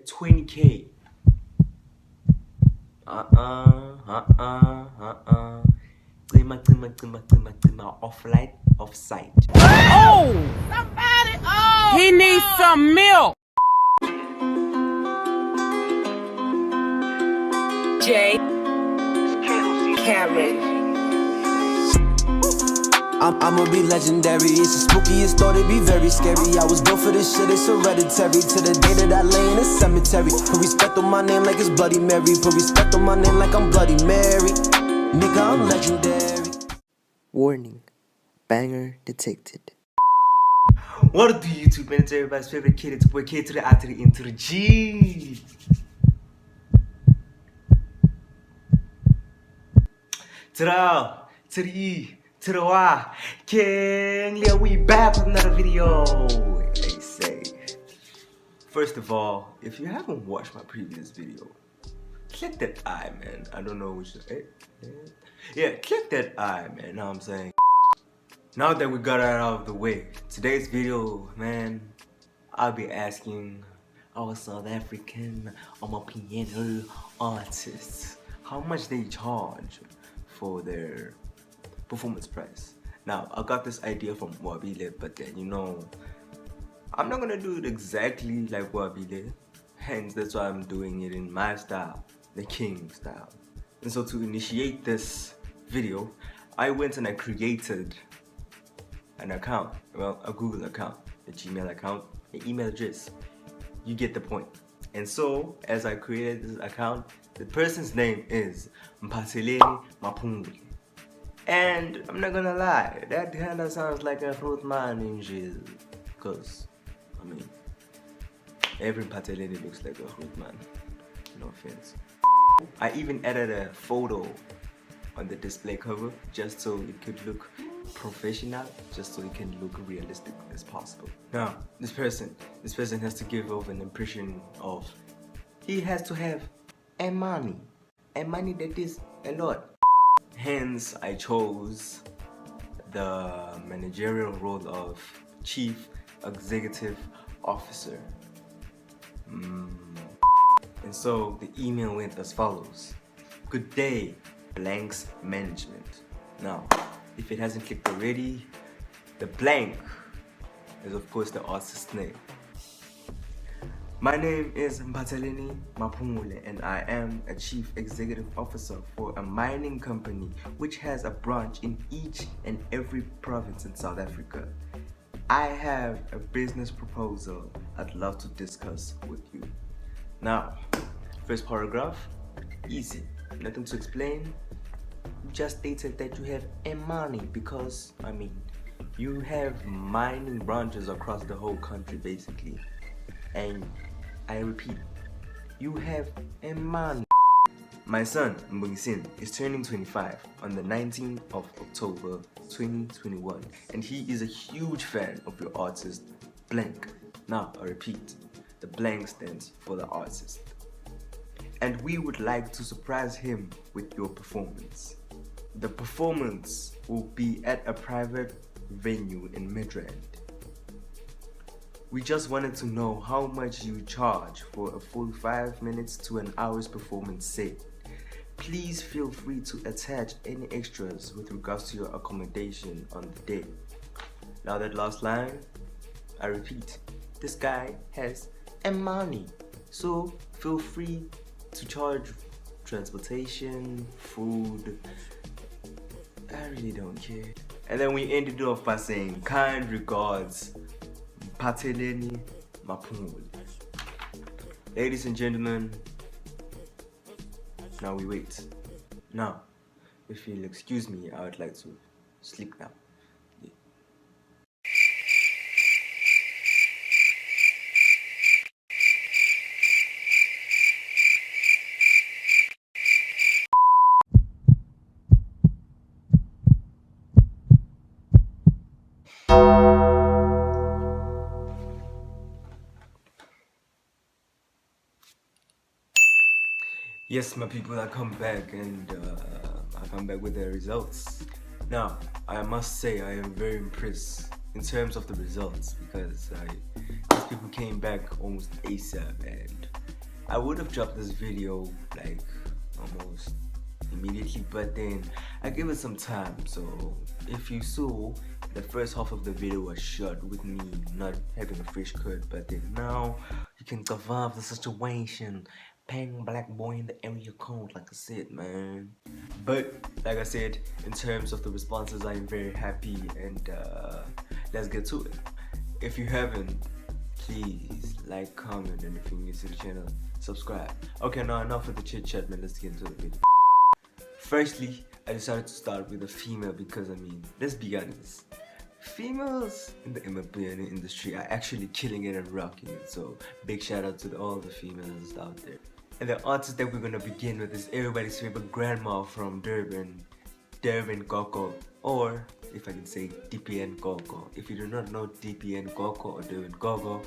20K. Cima, off site. Oh! Somebody, oh! He needs some milk! Jay Karen. I'ma be legendary. It's a spooky, it's thought it'd be very scary. I was built for this shit, it's hereditary. To the day that I lay in a cemetery. Put respect on my name like it's Bloody Mary. Put respect on my name like I'm Bloody Mary. Nigga, I'm legendary. Warning, banger detected. What do YouTube, man? It's everybody's favorite kid. It's boy K to the I to the N to the G. To the L, to the E, to the Y. King Leo, we back with another video. Hey, say. First of all, if you haven't watched my previous video, click that I, man. I don't know which. Yeah, click that I, man. Know what I'm saying? Now that we got that out of the way, today's video, man, I'll be asking our South African AMAPIANO artists how much they charge for their performance price. Now, I got this idea from Wabile, but then, you know, I'm not gonna do it exactly like Wabile. Hence, that's why I'm doing it in my style, the king style. And so to initiate this video, I went and I created an account, well, a Google account, a Gmail account, an email address. You get the point. And so, as I created this account, the person's name is Mphatheleni Maphungule. And I'm not gonna lie, that kind of sounds like a fruit man in jail. Because, I mean, every Mphatheleni looks like a fruit man. No offense. I even added a photo on the display cover just so it could look professional, just so it can look realistic as possible. Now, this person has to give off an impression of he has to have a money that is a lot. Hence, I chose the managerial role of Chief Executive Officer. And so the email went as follows: Good day, Blanks Management. Now, if it hasn't clicked already, the blank is of course the artist's name. My name is Mphatheleni Maphungule and I am a Chief Executive Officer for a mining company which has a branch in each and every province in South Africa. I have a business proposal I'd love to discuss with you. Now, first paragraph, easy, nothing to explain. You just stated that you have a money because, I mean, you have mining branches across the whole country basically. And I repeat, you have a money. My son, Mbungisin, is turning 25 on the 19th of October 2021 and he is a huge fan of your artist, blank. Now, I repeat, the blank stands for the artist. And we would like to surprise him with your performance. The performance will be at a private venue in Midrand. We just wanted to know how much you charge for a full 5 minutes to an hour's performance set. Please feel free to attach any extras with regards to your accommodation on the day. Now that last line, I repeat, this guy has a money, so feel free to charge transportation, food. I really don't care. And then we ended it off by saying, kind regards, Mphatheleni Maphungule. Ladies and gentlemen, now we wait. Now, if you'll excuse me, I would like to sleep now. Yeah. Yes, my people, I come back and I come back with the results. Now, I must say I am very impressed in terms of the results because these people came back almost ASAP and I would have dropped this video like almost immediately, but then I gave it some time. So if you saw, the first half of the video was shot with me not having a fresh cut, but then now you can survive the situation. Paying black boy in the area code, like I said, man. But like I said, in terms of the responses, I am very happy, and let's get to it. If you haven't, please like, comment, and if you're new to the channel, subscribe. Okay, now enough of the chit chat, man. Let's get into the video. Firstly, I decided to start with a female because, I mean, let's be honest, females in the AMAPIANO industry are actually killing it and rocking it. So big shout out to all the females out there. And the artist that we're gonna begin with is everybody's favorite grandma from Durban, Durban Coco, or if I can say DPN Coco. If you do not know DPN Coco or Durban Coco,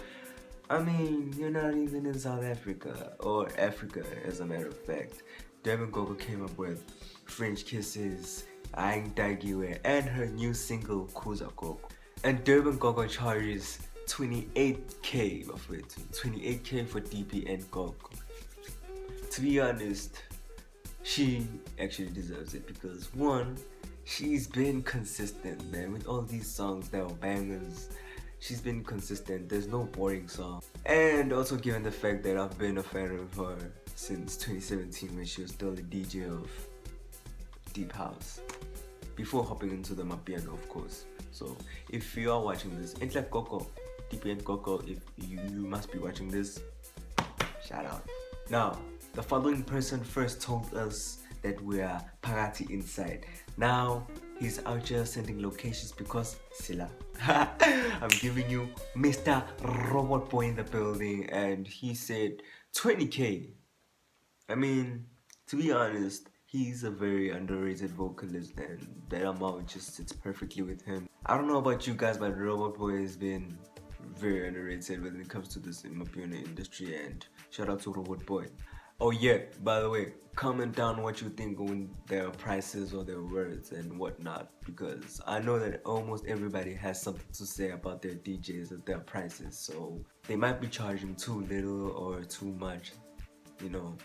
I mean, you're not even in South Africa, or Africa as a matter of fact. Durban Coco came up with French Kisses, I Ain't Dagiwe, and her new single Kuza Coco. And Durban Coco charges 28k of it, 28k for DPN Coco. To be honest, she actually deserves it because one, she's been consistent, man, with all these songs that were bangers. She's been consistent, there's no boring song. And also given the fact that I've been a fan of her since 2017 when she was still the DJ of Deep House, before hopping into the AMAPIANO, of course. So if you are watching this, Intlek Coco, DPN Coco, if you must be watching this, shout out. Now, the following person first told us that we are parati inside. Now he's out here sending locations because Sila. I'm giving you Mr. Robot Boy in the building, and he said 20k. I mean, to be honest, he's a very underrated vocalist, and that amount just sits perfectly with him. I don't know about you guys, but Robot Boy has been very underrated when it comes to this AMAPIANO industry, and shout out to Robot Boy. Oh yeah, by the way, comment down what you think on their prices or their words and whatnot, because I know that almost everybody has something to say about their DJs and their prices, so they might be charging too little or too much, you know,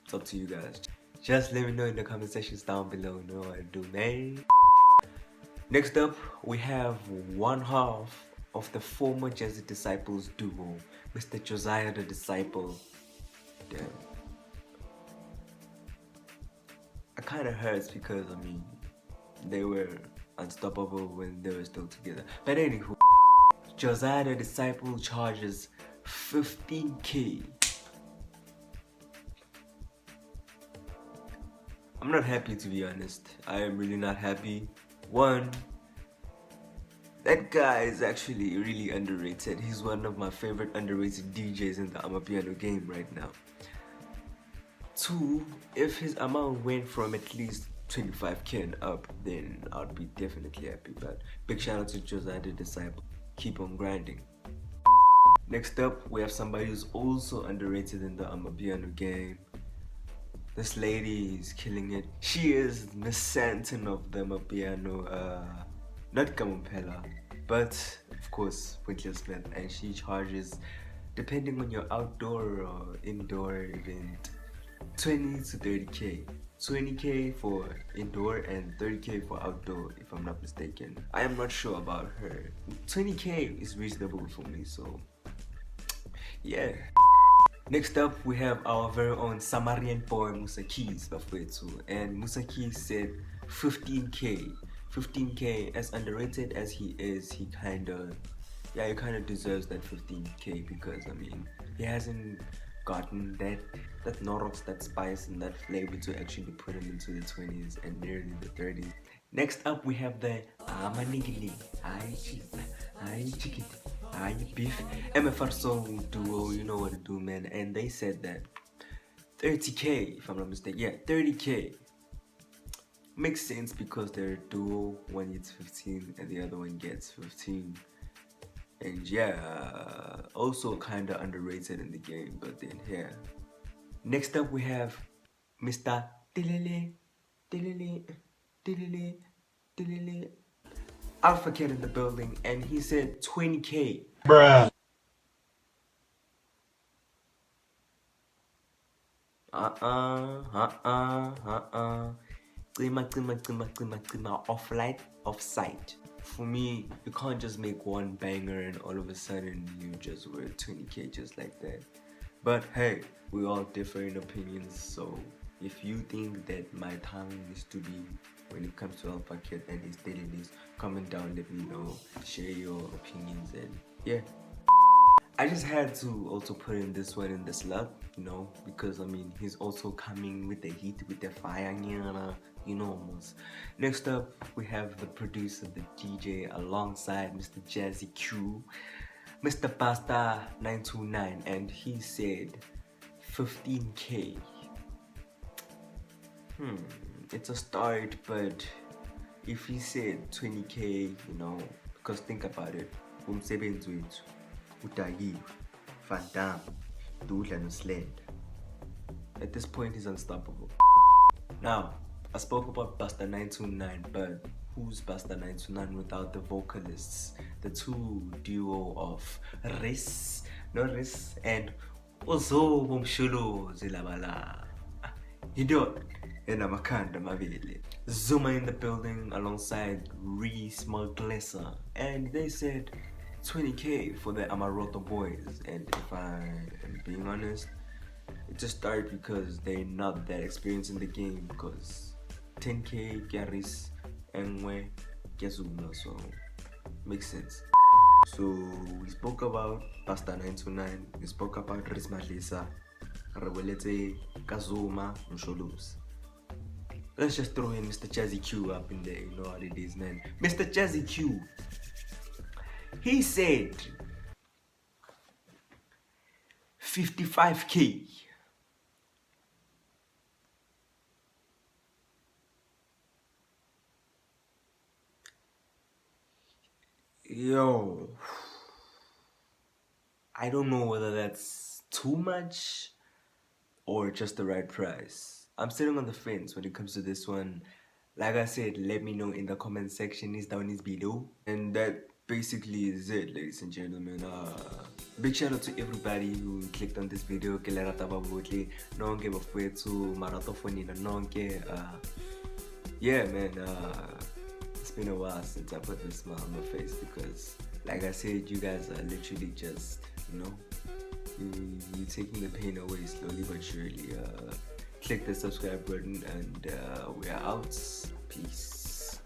it's up to you guys. Just let me know in the comment sections down below, you know what to do, man. Next up, we have one half of the former Jazzy Disciples duo, Mr. Josiah the Disciple. Damn. It kind of hurts because, I mean, they were unstoppable when they were still together. But anywho, Josiah the Disciple charges 15k. I'm not happy, to be honest. I am really not happy. One, that guy is actually really underrated. He's one of my favorite underrated DJs in the AMAPIANO game right now. Two, if his amount went from at least 25k and up, then I'd be definitely happy. But big shout out to Josiah the Disciple. Keep on grinding. Next up, we have somebody who's also underrated in the AMAPIANO game. This lady is killing it. She is Miss Santon of the AMAPIANO, not Kamumpela, but of course Wintless Smith, and she charges, depending on your outdoor or indoor event, 20 to 30k. 20k for indoor and 30k for outdoor, if I'm not mistaken. I am not sure about her. 20k is reasonable for me, so yeah. Next up, we have our very own Samarian boy Musa Keys Bafwetu, and Musa Keys said 15k. 15k, as underrated as he is, he kinda deserves that 15k because, I mean, he hasn't gotten that Norox, that spice and that flavor to actually put him into the 20s and nearly the 30s. Next up, we have the Amanigini, Aye Chicken, Aye Beef, MFR Soul duo, you know what to do, man. And they said that 30k, if I'm not mistaken, yeah, 30k. Makes sense because they're a duo, one gets 15 and the other one gets 15. And yeah, also kinda underrated in the game, but then yeah. Next up we have Mr. Alpha Cat in the building, and he said 20k. Bruh. Off light, off sight. For me, you can't just make one banger and all of a sudden you just wear 20k just like that. But hey, we all differ in opinions, so if you think that my talent is to be when it comes to Alpha Kid and his daily news, comment down, let me know, share your opinions, and yeah. I just had to also put in this one in the slot, you know, because I mean he's also coming with the heat, with the fire, you know almost. Next up we have the producer, the DJ, alongside Mr. Jazzy Q, Mr. Pasta 929, and he said 15k. It's a start, but if he said 20k, you know, because think about it, umsebenzi wethu udayiwe, Van Damme, Dudla noSlend. At this point he's unstoppable. Now, I spoke about Buster 929, but who's Buster 929 without the vocalists? The two duo of Riss, Norris, and Ozobo Mshulu Zilabala. Hidot and Amakanda Mavili. Zuma in the building alongside Reese Malglesa, and they said 20k for the Amaroto boys. And if I am being honest, it just started because they're not that experienced in the game, because 10k Garis Engwe Gezuma, so makes sense. So we spoke about Pasta 929, we spoke about Riz Malglesa, Rebelete, Kazuma, and Sholus. Let's just throw in Mr. Jazzy Q up in there, you know what it is, man. Mr. Jazzy Q, he said 55k. Yo, I don't know whether that's too much or just the right price. I'm sitting on the fence when it comes to this one. Like I said, let me know in the comment section, is down is below. And that basically is it, ladies and gentlemen. Big shout out to everybody who clicked on this video. Yeah, man, it's been a while since I put this smile on my face, because like I said, you guys are literally just, you know, you're taking the pain away slowly but surely. Click the subscribe button, and we are out. Peace.